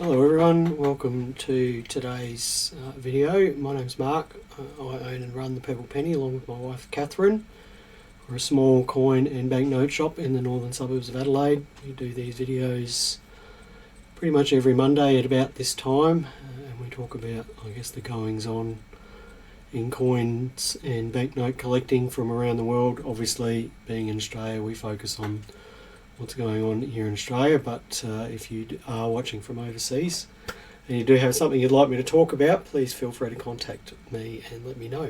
Hello everyone, welcome to today's video. My name's Mark. I own and run the Purple Penny along with my wife Catherine. We're a small coin and banknote shop in the northern suburbs of Adelaide. We do these videos pretty much every Monday at about this time, and we talk about, the goings on in coins and banknote collecting from around the world. Obviously, being in Australia, we focus on what's going on here in Australia, but if you are watching from overseas and you do have something you'd like me to talk about, please feel free to contact me and let me know.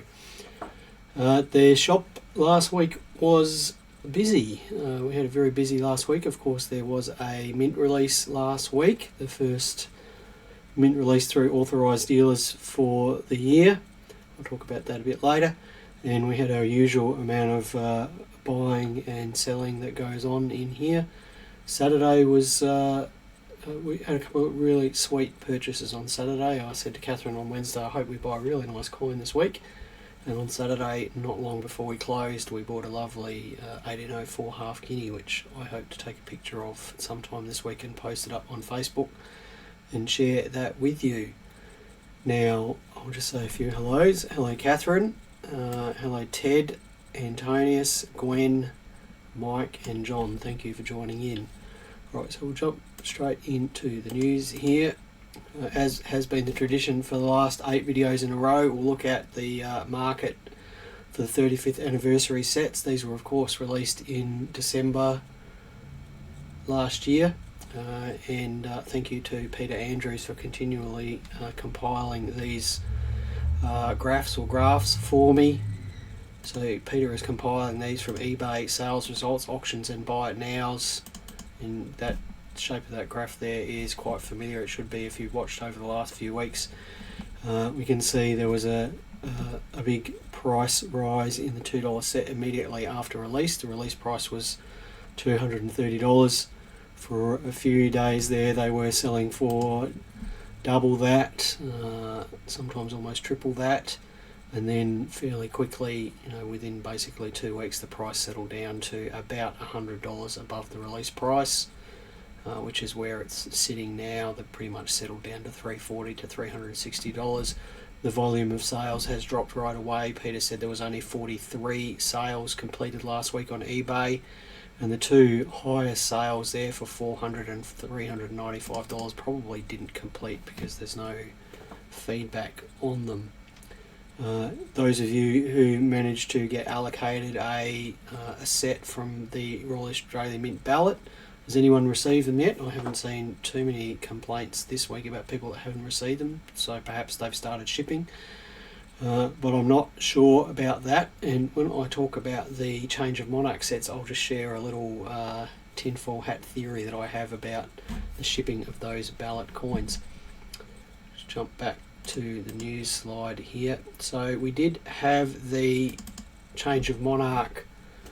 The shop last week was busy. We had a very busy last week. Of course, there was a mint release last week, the first mint release through authorised dealers for the year. I'll talk about that a bit later. And we had our usual amount of buying and selling that goes on in here. Saturday was we had a couple of really sweet purchases on Saturday. I said to Catherine on Wednesday, I hope we buy a really nice coin this week. And on Saturday, not long before we closed, we bought a lovely 1804 half guinea, which I hope to take a picture of sometime this week and post it up on Facebook and share that with you. Now, I'll just say a few hellos. Hello Catherine, hello Ted, Antonius, Gwen, Mike and John. Thank you for joining in. Right, so we'll jump straight into the news here. As has been the tradition for the last 8 videos in a row, we'll look at the market for the 35th anniversary sets. These were of course released in December last year. And thank you to Peter Andrews for continually compiling these graphs for me. So Peter is compiling these from eBay sales results, auctions and buy it nows, and that shape of that graph there is quite familiar. It should be if you've watched over the last few weeks. We can see there was a big price rise in the $2 set immediately after release. The release price was $230. For a few days there they were selling for double that, sometimes almost triple that. And then fairly quickly, within basically 2 weeks, the price settled down to about $100 above the release price, which is where it's sitting now. They've pretty much settled down to $340 to $360. The volume of sales has dropped right away. Peter said there was only 43 sales completed last week on eBay, and the two highest sales there for $400 and $395 probably didn't complete because there's no feedback on them. Those of you who managed to get allocated a set from the Royal Australia Mint ballot, has anyone received them yet? I haven't seen too many complaints this week about people that haven't received them, so perhaps they've started shipping. But I'm not sure about that, and when I talk about the change of Monarch sets, I'll just share a little tinfoil hat theory that I have about the shipping of those ballot coins. Just jump back to the news slide here. So we did have the change of Monarch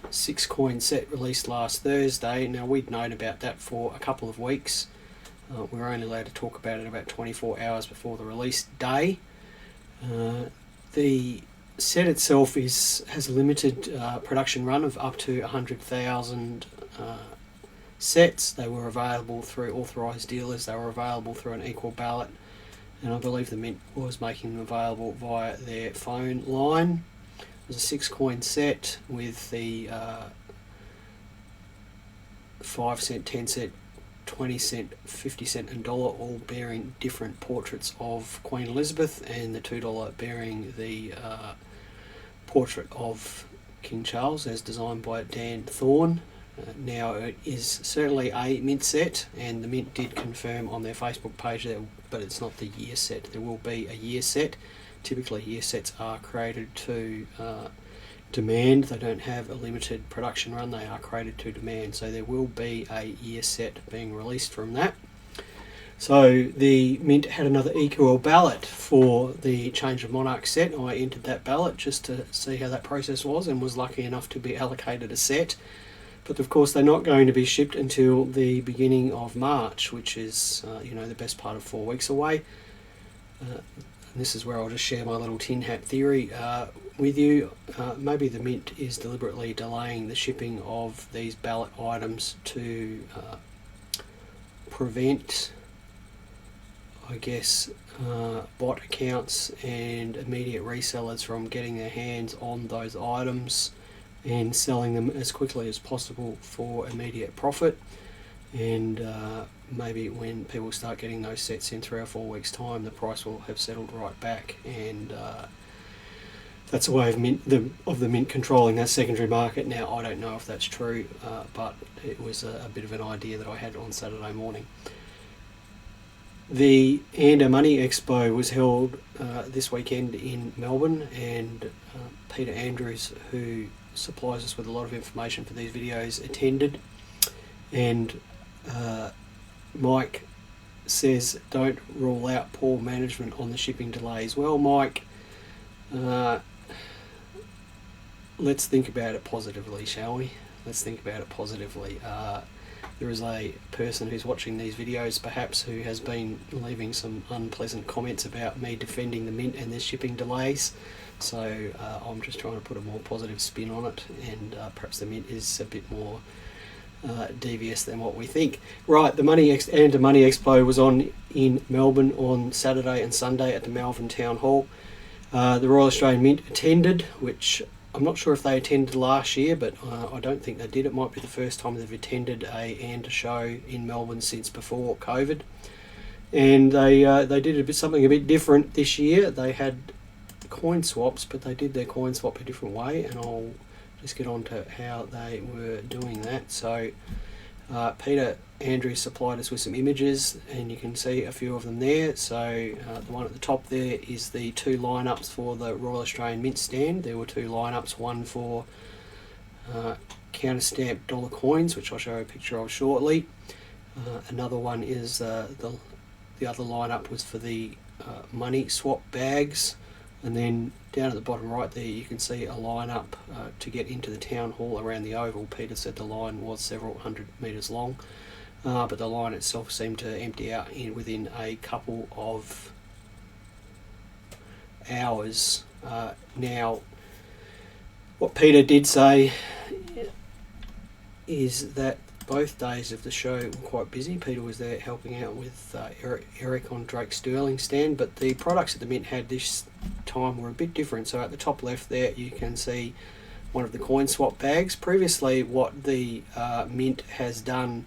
6 coin set released last Thursday. Now we'd known about that for a couple of weeks. We were only allowed to talk about it about 24 hours before the release day. The set itself has a limited production run of up to 100,000 sets. They were available through authorised dealers. They were available through an equal ballot, and I believe the Mint was making them available via their phone line. It was a 6 coin set with the 5 cent, 10 cent, 20 cent, 50 cent and dollar all bearing different portraits of Queen Elizabeth, and the $2 bearing the portrait of King Charles as designed by Dan Thorne. Now it is certainly a mint set, and the Mint did confirm on their Facebook page that, but it's not the year set. There will be a year set. Typically year sets are created to demand. They don't have a limited production run. They are created to demand, so there will be a year set being released from that. So the Mint had another equal ballot for the change of Monarch set. I entered that ballot just to see how that process was and was lucky enough to be allocated a set. But of course they're not going to be shipped until the beginning of March, which is the best part of 4 weeks away. And this is where I'll just share my little tin hat theory with you. Maybe the Mint is deliberately delaying the shipping of these ballot items to prevent I guess, bot accounts and immediate resellers from getting their hands on those items and selling them as quickly as possible for immediate profit. And maybe when people start getting those sets in 3 or 4 weeks' time, the price will have settled right back, and that's a way of the mint controlling that secondary market. Now, I don't know if that's true, but it was a bit of an idea that I had on Saturday morning. The Money Expo was held this weekend in Melbourne, and Peter Andrews, who supplies us with a lot of information for these videos, attended. And Mike says, don't rule out poor management on the shipping delays. Well, Mike, let's think about it positively, shall we? Let's think about it positively. There is a person who's watching these videos, perhaps, who has been leaving some unpleasant comments about me defending the mint and their shipping delays. So I'm just trying to put a more positive spin on it, and perhaps the mint is a bit more devious than what we think. Right, the Money Expo was on in Melbourne on Saturday and Sunday at the Melbourne Town Hall. The Royal Australian Mint attended, which I'm not sure if they attended last year, but I don't think they did. It might be the first time they've attended a ANDA show in Melbourne since before COVID. And they did something a bit different this year. They had coin swaps, but they did their coin swap a different way, and I'll just get on to how they were doing that. So Peter Andrews supplied us with some images, and you can see a few of them there. So the one at the top there is the 2 lineups for the Royal Australian Mint stand. There were 2 lineups, one for counter-stamped dollar coins, which I'll show a picture of shortly. Another one is the other lineup was for the money swap bags. And then down at the bottom right there, you can see a line up to get into the town hall around the oval. Peter said the line was several hundred metres long, but the line itself seemed to empty out within a couple of hours. Now, what Peter did say is that both days of the show were quite busy. Peter was there helping out with Eric on Drake Sterling's stand, but the products that the Mint had this time were a bit different. So at the top left there, you can see one of the coin swap bags. Previously, what the Mint has done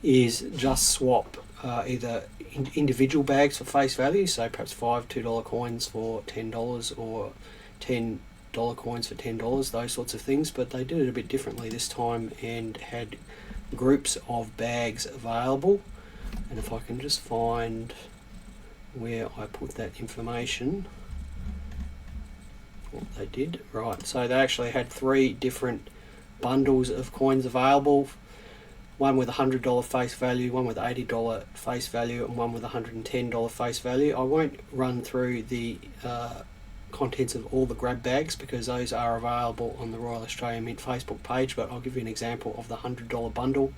is just swap either individual bags for face value, so perhaps 5 $2 coins for $10 or $10 coins for $10, those sorts of things. But they did it a bit differently this time and had groups of bags available. And if I can just find where I put that information, what they did. Right, so they actually had 3 different bundles of coins available. One with $100 face value, one with $80 face value, and one with $110 face value. I won't run through the contents of all the grab bags because those are available on the Royal Australian Mint Facebook page, but I'll give you an example of the $100 bundle.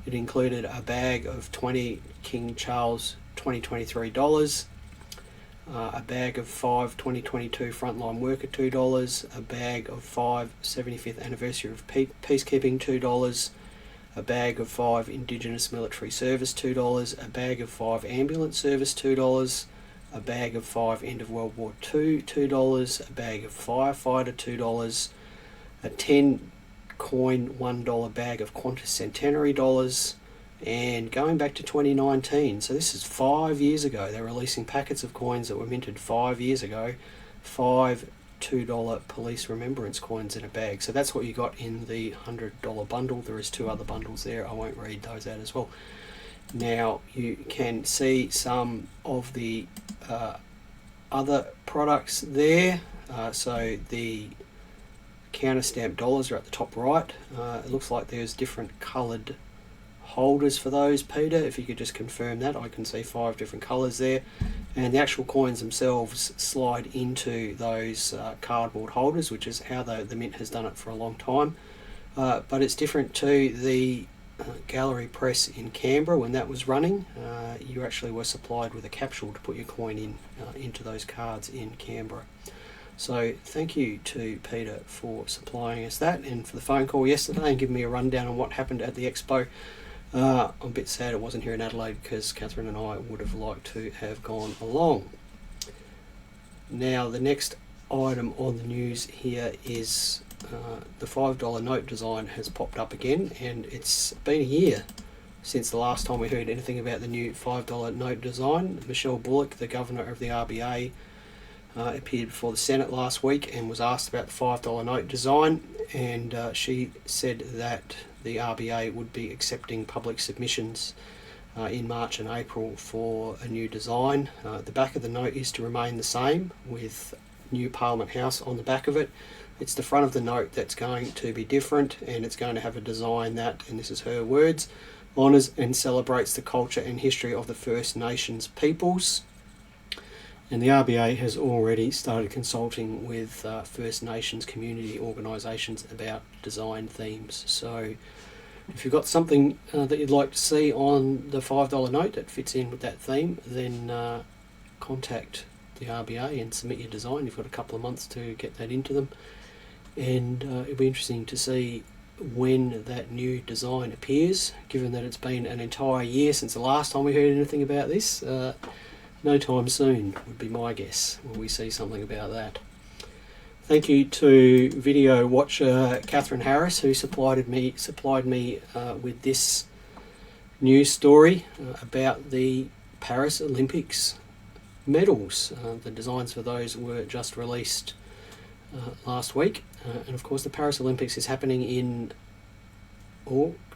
It included a bag of 20 King Charles 2023 dollars, a bag of 5 2022 Frontline Worker $2, a bag of 5 75th Anniversary of Peacekeeping $2, a bag of 5 Indigenous Military Service $2, a bag of 5 Ambulance Service $2, a bag of 5 End of World War II $2, a bag of Firefighter $2, a 10 coin $1 bag of Qantas Centenary dollars, and going back to 2019, so this is 5 years ago, they're releasing packets of coins that were minted 5 years ago, 5 $2 police remembrance coins in a bag. So that's what you got in the $100 bundle. There is 2 other bundles there, I won't read those out as well. Now you can see some of the other products there. So the counter stamp dollars are at the top right. It looks like there's different coloured holders for those, Peter. If you could just confirm that, I can see 5 different colours there. And the actual coins themselves slide into those cardboard holders, which is how the Mint has done it for a long time. But it's different to the gallery press in Canberra when that was running. You actually were supplied with a capsule to put your coin in into those cards in Canberra. So thank you to Peter for supplying us that and for the phone call yesterday and giving me a rundown on what happened at the expo. I'm a bit sad it wasn't here in Adelaide because Catherine and I would have liked to have gone along. Now, the next item on the news here is the $5 note design has popped up again, and it's been a year since the last time we heard anything about the new $5 note design. Michelle Bullock, the governor of the RBA, appeared before the Senate last week and was asked about the $5 note design, and she said that the RBA would be accepting public submissions in March and April for a new design. The back of the note is to remain the same with new Parliament House on the back of it. It's the front of the note that's going to be different, and it's going to have a design that, and this is her words, honours and celebrates the culture and history of the First Nations peoples. And the RBA has already started consulting with First Nations community organisations about design themes. So if you've got something that you'd like to see on the $5 note that fits in with that theme, then contact the RBA and submit your design. You've got a couple of months to get that into them. And it'll be interesting to see when that new design appears, given that it's been an entire year since the last time we heard anything about this. No time soon would be my guess when we see something about that. Thank you to video watcher Catherine Harris, who supplied me with this news story about the Paris Olympics medals. The designs for those were just released last week, and of course the Paris Olympics is happening in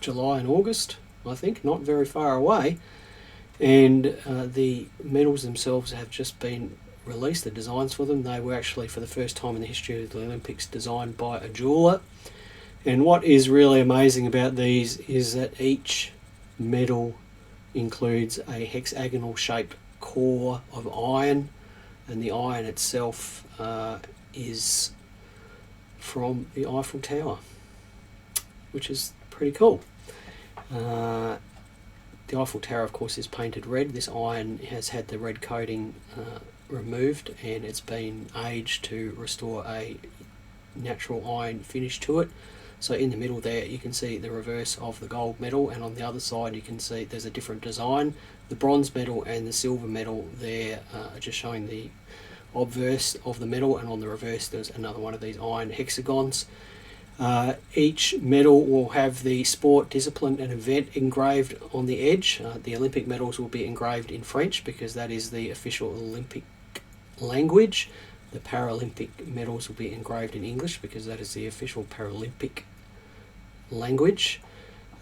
July and August, I think, not very far away. And the medals themselves have just been released, the designs for them. They were actually, for the first time in the history of the Olympics, designed by a jeweller. And what is really amazing about these is that each medal includes a hexagonal shaped core of iron, and the iron itself is from the Eiffel Tower, which is pretty cool. The Eiffel Tower, of course, is painted red. This iron has had the red coating removed, and it's been aged to restore a natural iron finish to it. So in the middle there you can see the reverse of the gold medal, and on the other side you can see there's a different design. The bronze medal and the silver medal there are just showing the obverse of the medal, and on the reverse there's another one of these iron hexagons. Each medal will have the sport, discipline and event engraved on the edge. The Olympic medals will be engraved in French because that is the official Olympic language. The Paralympic medals will be engraved in English because that is the official Paralympic language.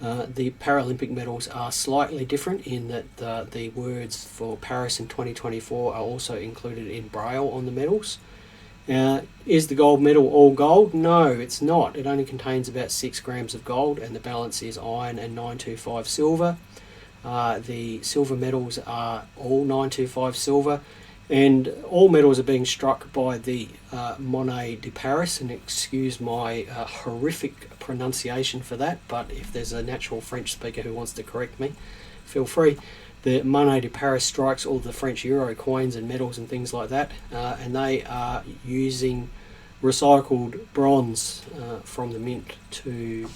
The Paralympic medals are slightly different in that the words for Paris in 2024 are also included in Braille on the medals. Is the gold medal all gold? No, it's not. It only contains about 6 grams of gold, and the balance is iron and 925 silver. The silver medals are all 925 silver, and all medals are being struck by the Monnaie de Paris, and excuse my horrific pronunciation for that, but if there's a natural French speaker who wants to correct me, feel free. The Monnaie de Paris strikes all the French euro coins and medals and things like that, and they are using recycled bronze from the mint to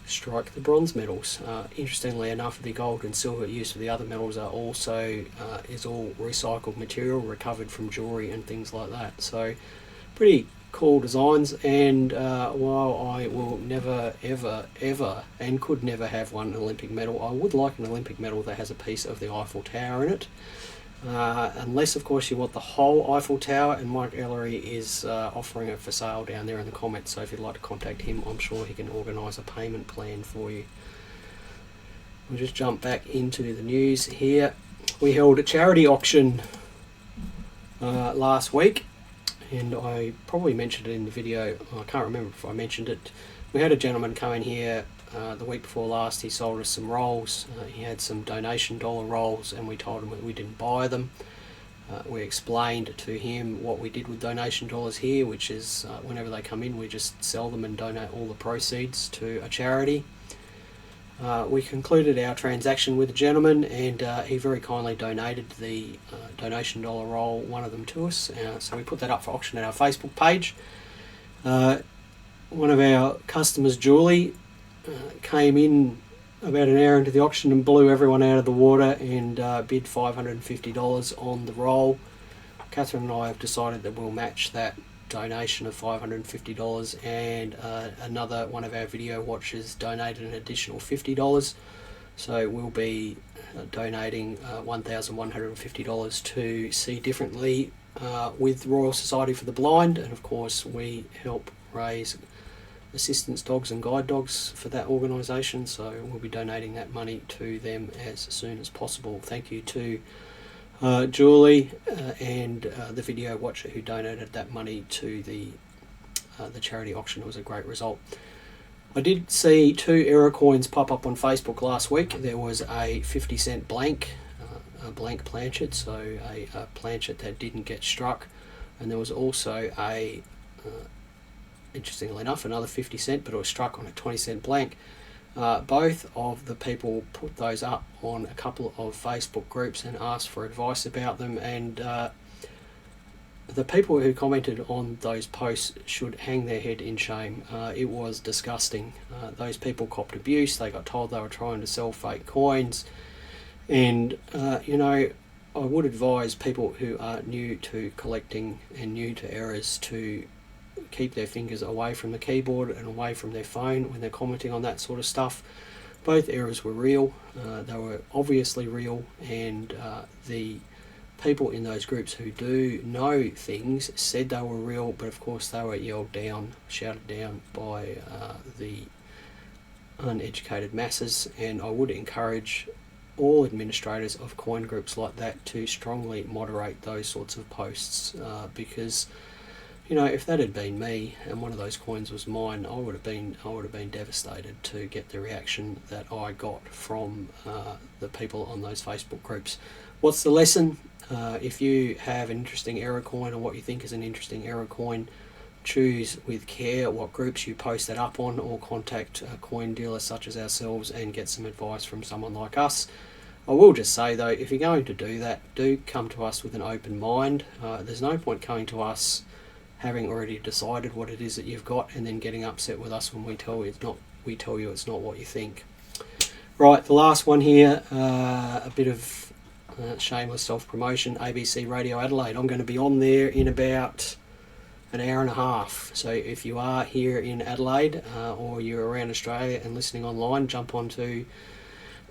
strike the bronze medals. Interestingly enough, the gold and silver used for the other medals are also is all recycled material recovered from jewellery and things like that. So pretty cool designs, and while I will never ever and could never have one Olympic medal, I would like an Olympic medal that has a piece of the Eiffel Tower in it, unless of course you want the whole Eiffel Tower, and Mike Ellery is offering it for sale down there in the comments, so if you'd like to contact him, I'm sure he can organise a payment plan for you. We'll just jump back into the news here. We held a charity auction last week, and I probably mentioned it in the video. I can't remember if I mentioned it. We had a gentleman come in here the week before last. He sold us some rolls. He had some donation dollar rolls, and we told him that we didn't buy them. We explained to him what we did with donation dollars here, which is whenever they come in we just sell them and donate all the proceeds to a charity. We concluded our transaction with the gentleman, and he very kindly donated the donation dollar roll, one of them, to us. So we put that up for auction at our Facebook page. One of our customers, Julie, came in about an hour into the auction and blew everyone out of the water and bid $550 on the roll. Catherine and I have decided that we'll match that donation of $550, and another one of our video watchers donated an additional $50. So we'll be donating $1,150 to See Differently with Royal Society for the Blind, and of course we help raise assistance dogs and guide dogs for that organisation, so we'll be donating that money to them as soon as possible. Thank you to Julie and the video watcher who donated that money to the charity auction. It was a great result. I did see 2 error coins pop up on Facebook last week. There was a 50-cent blank, a blank planchet, so a planchet that didn't get struck, and there was also a interestingly enough, another 50 cent, but it was struck on a 20 cent blank. Both of the people put those up on a couple of Facebook groups and asked for advice about them, and the people who commented on those posts should hang their head in shame. It was disgusting. Those people copped abuse. They got told they were trying to sell fake coins, and I would advise people who are new to collecting and new to errors to keep their fingers away from the keyboard and away from their phone when they're commenting on that sort of stuff. Both errors were real. They were obviously real, and the people in those groups who do know things said they were real, but of course they were yelled down, shouted down by the uneducated masses. And I would encourage all administrators of coin groups like that to strongly moderate those sorts of posts, because if that had been me and one of those coins was mine, I would have been devastated to get the reaction that I got from the people on those Facebook groups. What's the lesson? If you have an interesting error coin, or what you think is an interesting error coin, choose with care what groups you post that up on, or contact a coin dealer such as ourselves and get some advice from someone like us. I will just say though, if you're going to do that, do come to us with an open mind. There's no point coming to us having already decided what it is that you've got and then getting upset with us when we tell you it's not what you think. Right, the last one here, a bit of shameless self-promotion. ABC Radio Adelaide. I'm going to be on there in about an hour and a half. So if you are here in Adelaide or you're around Australia and listening online, jump onto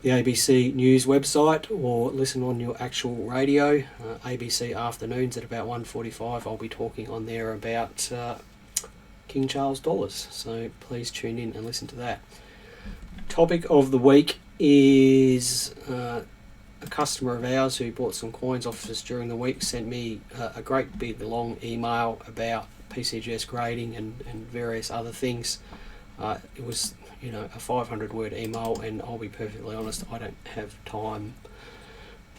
the ABC News website or listen on your actual radio. ABC Afternoons at about 1:45. I'll be talking on there about King Charles dollars. So please tune in and listen to that. Topic of the week is a customer of ours who bought some coins off us during the week sent me a great big long email about PCGS grading and various other things. It was a 500-word email, and I'll be perfectly honest, I don't have time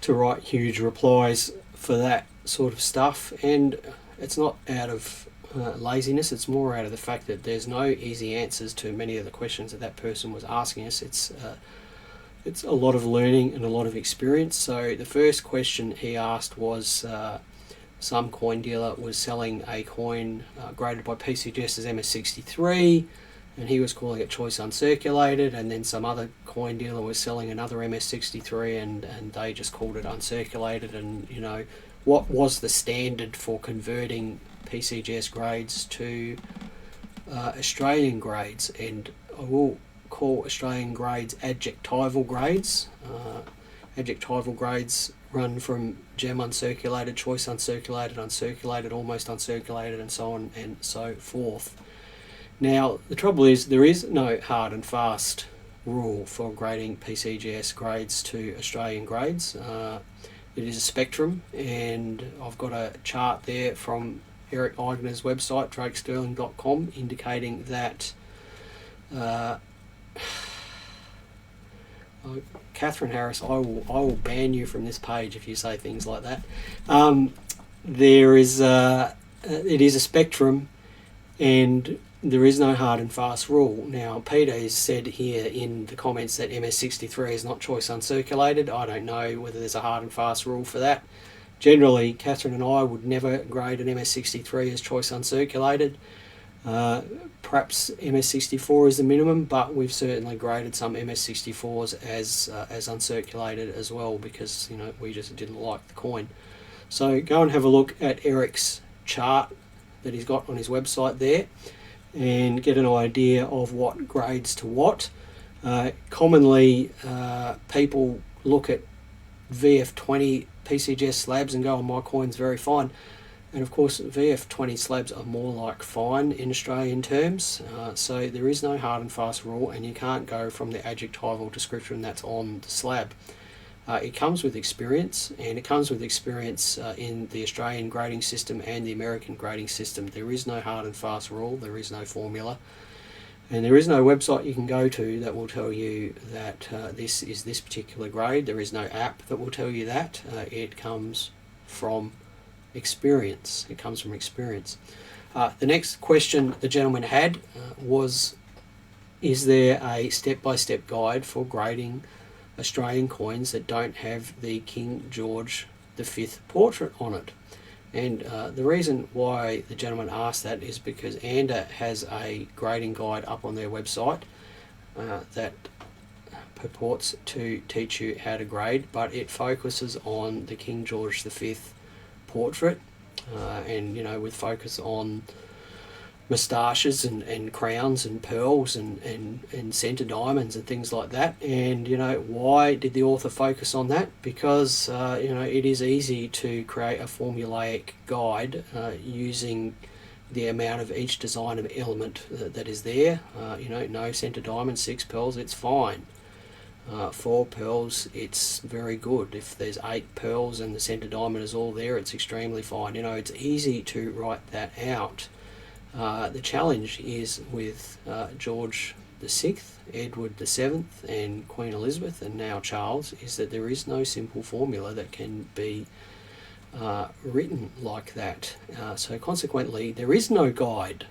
to write huge replies for that sort of stuff, and it's not out of laziness, it's more out of the fact that there's no easy answers to many of the questions that person was asking us. It's a lot of learning and a lot of experience. So the first question he asked was some coin dealer was selling a coin graded by PCGS as MS63, and he was calling it choice uncirculated, and then some other coin dealer was selling another MS63 and they just called it uncirculated. And what was the standard for converting PCGS grades to Australian grades? And I will call Australian grades adjectival grades. Adjectival grades run from gem uncirculated, choice uncirculated, uncirculated, almost uncirculated, and so on and so forth. Now, the trouble is there is no hard and fast rule for grading PCGS grades to Australian grades. It is a spectrum, and I've got a chart there from Eric Eigner's website, drakesterling.com, indicating that Catherine Harris, I will ban you from this page if you say things like that. It is a spectrum, and there is no hard and fast rule. Now, Peter has said here in the comments that MS63 is not choice uncirculated. I don't know whether there's a hard and fast rule for that. Generally, Catherine and I would never grade an MS63 as choice uncirculated. Perhaps MS64 is the minimum, but we've certainly graded some MS64s as uncirculated as well, because we just didn't like the coin. So go and have a look at Eric's chart that he's got on his website there, and get an idea of what grades to what. Commonly, people look at VF20 PCGS slabs and go, "Oh, my coin's very fine." And of course, VF20 slabs are more like fine in Australian terms, so there is no hard and fast rule, and you can't go from the adjectival description that's on the slab. It comes with experience, and it comes with experience in the Australian grading system and the American grading system. There is no hard and fast rule, there is no formula, and there is no website you can go to that will tell you that this is this particular grade. There is no app that will tell you that. It comes from experience. It comes from experience. The next question the gentleman had was, is there a step-by-step guide for grading Australian coins that don't have the King George V portrait on it? And the reason why the gentleman asked that is because ANDA has a grading guide up on their website that purports to teach you how to grade, but it focuses on the King George V portrait, and with focus on moustaches and crowns and pearls and centre diamonds and things like that. And why did the author focus on that? Because it is easy to create a formulaic guide using the amount of each design element that is there. No centre diamond, 6 pearls, it's fine. 4 pearls, it's very good. If there's 8 pearls and the centre diamond is all there, it's extremely fine. It's easy to write that out. The challenge is with George VI, Edward VII, and Queen Elizabeth, and now Charles, is that there is no simple formula that can be written like that. So consequently, there is no guide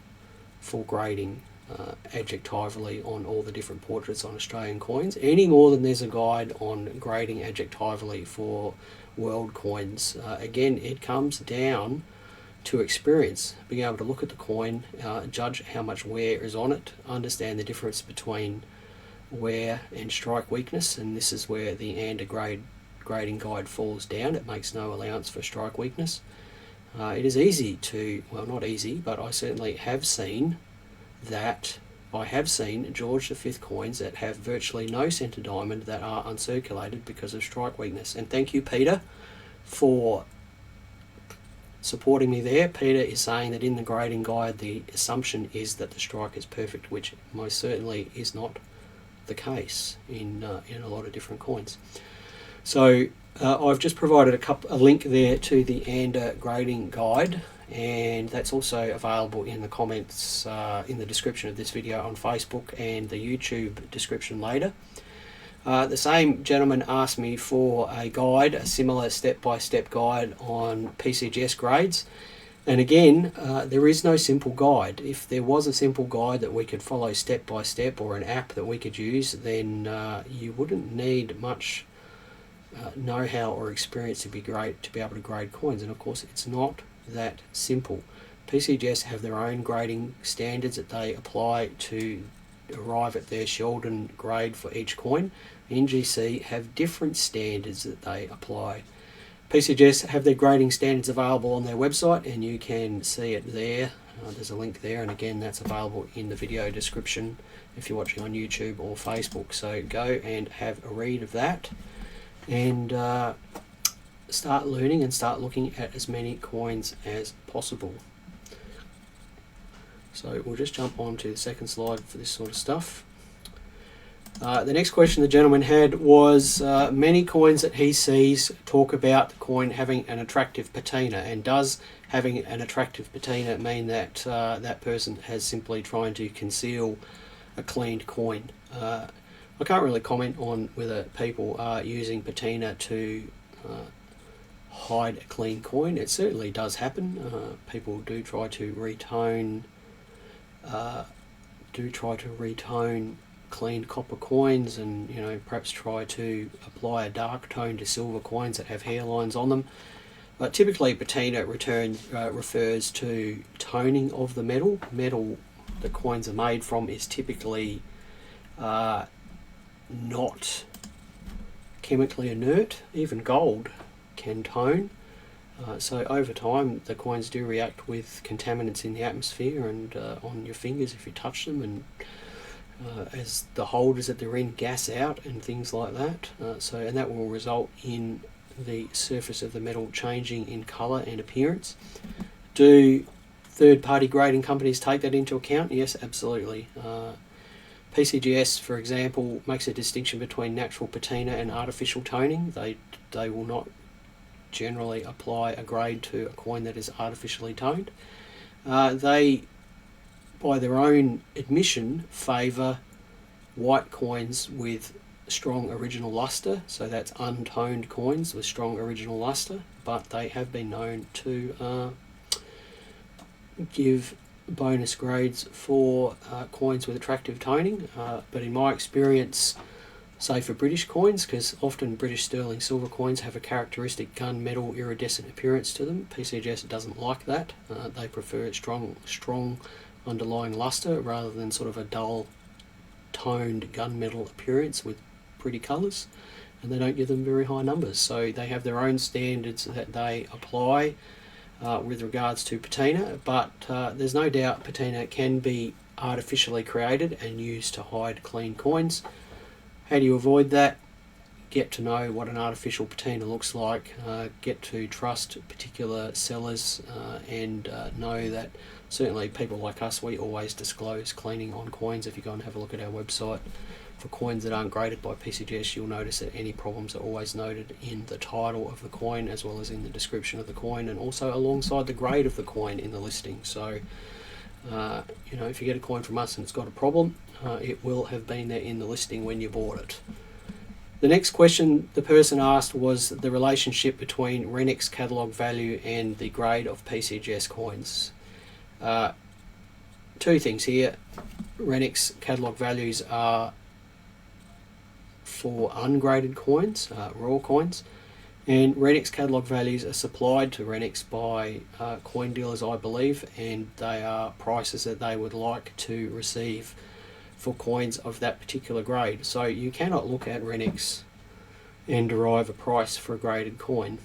for grading adjectively on all the different portraits on Australian coins, any more than there's a guide on grading adjectively for world coins. Again, it comes down to experience, being able to look at the coin, judge how much wear is on it, understand the difference between wear and strike weakness, and this is where the ANDA grading guide falls down. It makes no allowance for strike weakness. It is easy to, well, not easy, but I certainly have seen George V coins that have virtually no centre diamond that are uncirculated because of strike weakness. And thank you, Peter, for supporting me there. Peter is saying that in the grading guide the assumption is that the strike is perfect, which most certainly is not the case in a lot of different coins. So I've just provided a link there to the ANDA grading guide, and that's also available in the comments in the description of this video on Facebook and the YouTube description later. The same gentleman asked me for a guide, a similar step-by-step guide on PCGS grades, and again, there is no simple guide. If there was a simple guide that we could follow step by step, or an app that we could use, then you wouldn't need much know-how or experience to be able to grade coins. And of course, it's not that simple. PCGS have their own grading standards that they apply to arrive at their Sheldon grade for each coin. NGC have different standards that they apply. PCGS have their grading standards available on their website, and you can see it there. There's a link there, and again, that's available in the video description if you're watching on YouTube or Facebook. So go and have a read of that, and start learning and start looking at as many coins as possible. So we'll just jump on to the second slide for this sort of stuff. The next question the gentleman had was, many coins that he sees talk about the coin having an attractive patina, and does having an attractive patina mean that that person has simply trying to conceal a cleaned coin? I can't really comment on whether people are using patina to hide a clean coin. It certainly does happen. People do try to retone clean copper coins, and perhaps try to apply a dark tone to silver coins that have hairlines on them. Typically, patina refers to toning of the metal. Metal that coins are made from is typically not chemically inert. Even gold can tone. So over time, the coins do react with contaminants in the atmosphere and on your fingers if you touch them, and as the holders that they're in gas out and things like that. And that will result in the surface of the metal changing in colour and appearance. Do third-party grading companies take that into account? Yes, absolutely. PCGS, for example, makes a distinction between natural patina and artificial toning. They will not generally apply a grade to a coin that is artificially toned. They, by their own admission, favour white coins with strong original luster, so that's untoned coins with strong original luster, but they have been known to give bonus grades for coins with attractive toning, but in my experience, say for British coins, because often British sterling silver coins have a characteristic gunmetal iridescent appearance to them, PCGS doesn't like that. They prefer strong underlying luster rather than sort of a dull toned gunmetal appearance with pretty colours, and they don't give them very high numbers. So they have their own standards that they apply with regards to patina, but there's no doubt patina can be artificially created and used to hide clean coins. How do you avoid that? Get to know what an artificial patina looks like, get to trust particular sellers, and know that certainly people like us, we always disclose cleaning on coins. If you go and have a look at our website for coins that aren't graded by PCGS, you'll notice that any problems are always noted in the title of the coin as well as in the description of the coin, and also alongside the grade of the coin in the listing. So if you get a coin from us and it's got a problem, it will have been there in the listing when you bought it. The next question the person asked was the relationship between Renix catalogue value and the grade of PCGS coins. Two things here. Renix catalogue values are for ungraded coins, raw coins, and Renix catalogue values are supplied to Renix by coin dealers, I believe, and they are prices that they would like to receive for coins of that particular grade. So you cannot look at Renix and derive a price for a graded coin.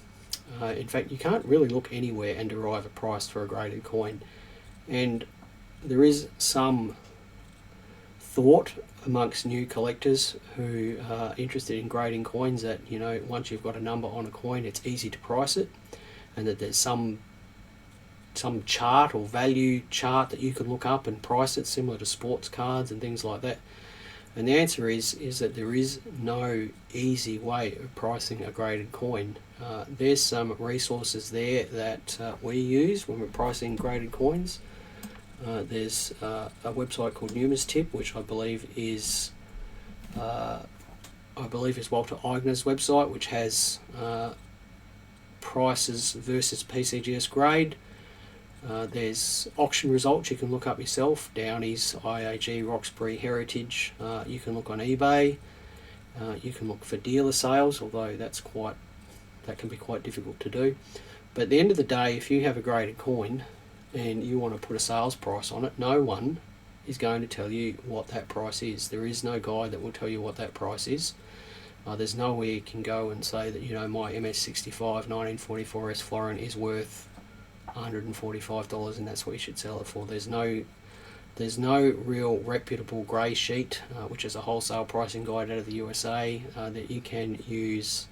In fact, you can't really look anywhere and derive a price for a graded coin. And there is some thought amongst new collectors who are interested in grading coins that, once you've got a number on a coin, it's easy to price it, and that there's some chart or value chart that you can look up and price it, similar to sports cards and things like that. And the answer is that there is no easy way of pricing a graded coin. There's some resources there that we use when we're pricing graded coins. There's a website called NumisTip, which I believe is Walter Eigner's website, which has prices versus PCGS grade. There's auction results you can look up yourself, Downey's, IAG, Roxbury, Heritage. You can look on eBay. You can look for dealer sales, although that can be quite difficult to do. But at the end of the day, if you have a graded coin and you want to put a sales price on it, no one is going to tell you what that price is. There is no guide that will tell you what that price is. There's nowhere you can go and say that, my MS65 1944 S Florin is worth $145 and that's what you should sell it for. There's no real reputable grey sheet, which is a wholesale pricing guide out of the USA, that you can use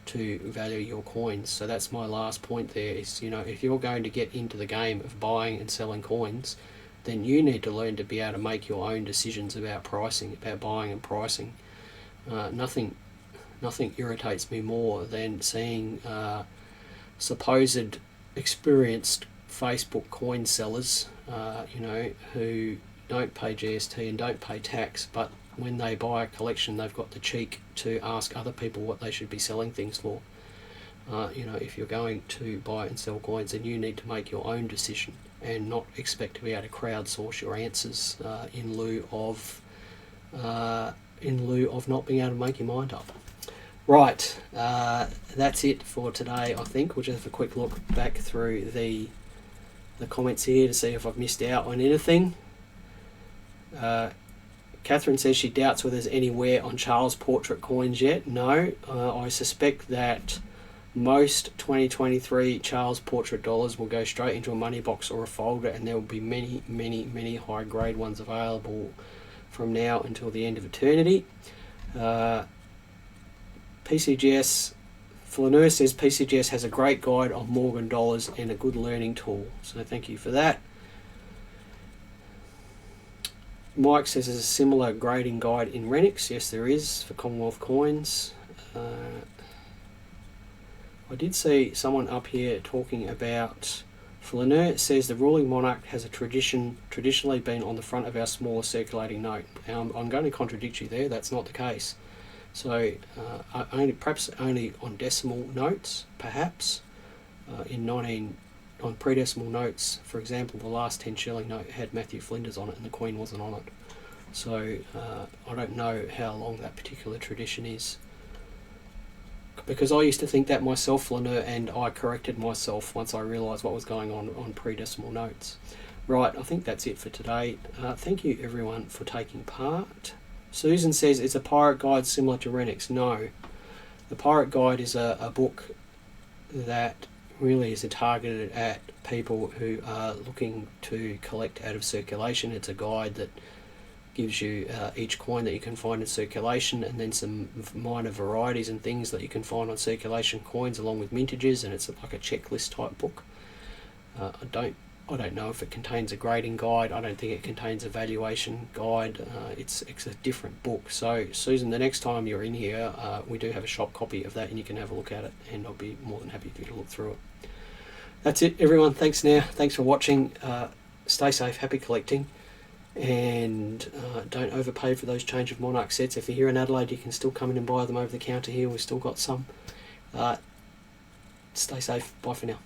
to value your coins. So that's my last point there is, if you're going to get into the game of buying and selling coins, then you need to learn to be able to make your own decisions about pricing, about buying and pricing. Nothing irritates me more than seeing supposed experienced Facebook coin sellers, who don't pay GST and don't pay tax, but when they buy a collection, they've got the cheek to ask other people what they should be selling things for. If you're going to buy and sell coins, then you need to make your own decision and not expect to be able to crowdsource your answers in lieu of not being able to make your mind up. Right, that's it for today, I think. We'll just have a quick look back through the comments here to see if I've missed out on anything. Catherine says she doubts whether there's any wear on Charles portrait coins yet. No, I suspect that most 2023 Charles portrait dollars will go straight into a money box or a folder, and there will be many, many, many high grade ones available from now until the end of eternity. PCGS, Flaneur says PCGS has a great guide on Morgan dollars and a good learning tool. So thank you for that. Mike says there's a similar grading guide in Renix. Yes, there is for Commonwealth coins. I did see someone up here talking about Flaneur says the ruling monarch has a traditionally been on the front of our smaller circulating note. I'm going to contradict you there. That's not the case. So perhaps only on decimal notes, perhaps. On pre-decimal notes, for example, the last 10 shilling note had Matthew Flinders on it and the Queen wasn't on it. So I don't know how long that particular tradition is. Because I used to think that myself, Flaneur, and I corrected myself once I realised what was going on pre-decimal notes. Right, I think that's it for today. Thank you everyone for taking part. Susan says, is a pirate guide similar to Renix? No. The pirate guide is a book that really is targeted at people who are looking to collect out of circulation. It's a guide that gives you each coin that you can find in circulation, and then some minor varieties and things that you can find on circulation coins along with mintages, and it's like a checklist type book. I don't know if it contains a grading guide. I don't think it contains a valuation guide. It's a different book. So Susan, the next time you're in here, we do have a shop copy of that and you can have a look at it, and I'll be more than happy for you to look through it. That's it everyone. Thanks for watching. Stay safe, happy collecting, and don't overpay for those change of Monarch sets. If you're here in Adelaide, you can still come in and buy them over the counter here. We've still got some. Stay safe. Bye for now.